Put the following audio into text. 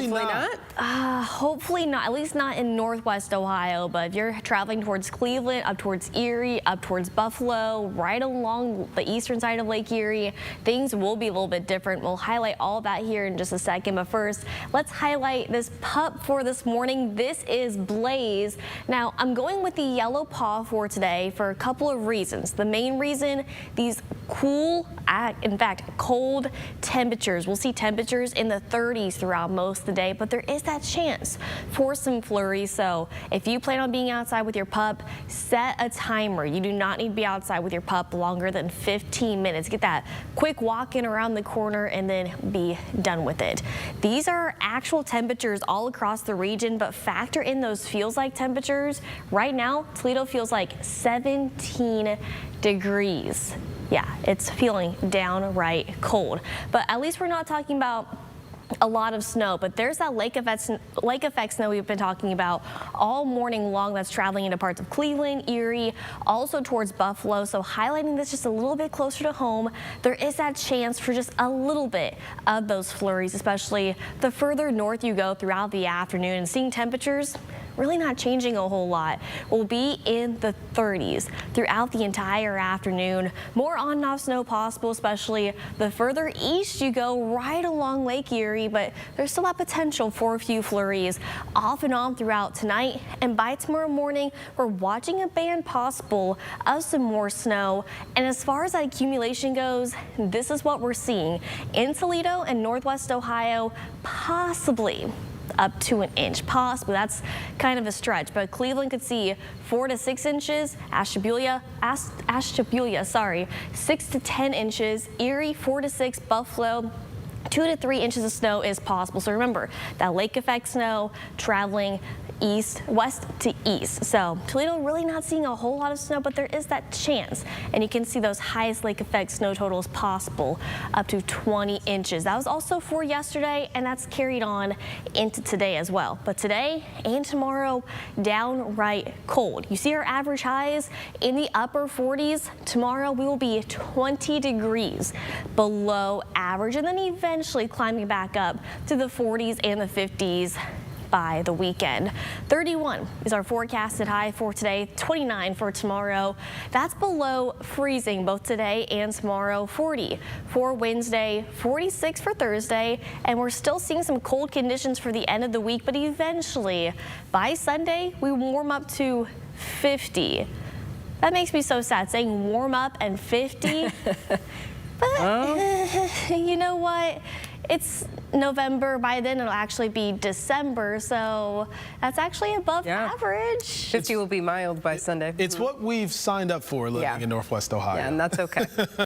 Hopefully not. Hopefully not, at least not in Northwest Ohio, but if you're traveling towards Cleveland, up towards Erie, up towards Buffalo, right along the eastern side of Lake Erie, things will be a little bit different. We'll highlight all that here in just a second, but first, let's highlight this pup for this morning. This is Blaze. Now, I'm going with the yellow paw for today for a couple of reasons. The main reason, these cool, in fact, cold temperatures. We'll see temperatures in the 30s throughout most of the day, but there is that chance for some flurries. So if you plan on being outside with your pup, set a timer. You do not need to be outside with your pup longer than 15 minutes. Get that quick walk in around the corner and then be done with it. These are actual temperatures all across the region, but factor in those feels like temperatures. Right now, Toledo feels like 17 degrees. Yeah, it's feeling downright cold, but at least we're not talking about a lot of snow, but there's that lake effect snow we've been talking about all morning long that's traveling into parts of Cleveland, Erie, also towards Buffalo. So highlighting this just a little bit closer to home, there is that chance for just a little bit of those flurries, especially the further north you go throughout the afternoon. And seeing temperatures really not changing a whole lot. We'll be in the 30s throughout the entire afternoon. More on and off snow possible, especially the further east you go right along Lake Erie, but there's still that potential for a few flurries off and on throughout tonight. And by tomorrow morning, we're watching a band possible of some more snow. And as far as that accumulation goes, this is what we're seeing in Toledo and Northwest Ohio, possibly up to an inch, possibly. That's kind of a stretch, but Cleveland could see 4 to 6 inches. Ashtabula, 6 to 10 inches. Erie, 4 to 6. Buffalo, 2 to 3 inches of snow is possible. So remember, that lake effect snow traveling west to east. So Toledo really not seeing a whole lot of snow, but there is that chance. And you can see those highest lake effect snow totals possible, up to 20 inches. That was also for yesterday, and that's carried on into today as well. But today and tomorrow, downright cold. You see our average highs in the upper 40s. Tomorrow we will be 20 degrees below average, and then eventually climbing back up to the 40s and the 50s by the weekend. 31 is our forecasted high for today, 29 for tomorrow. That's below freezing both today and tomorrow. 40 for Wednesday, 46 for Thursday, and we're still seeing some cold conditions for the end of the week, but eventually by Sunday we warm up to 50. That makes me so sad saying warm up and 50. But you know what? It's November. By then it'll actually be December, so that's actually above average. 50 will be mild by Sunday. It's what we've signed up for living in Northwest Ohio. Yeah, and that's okay.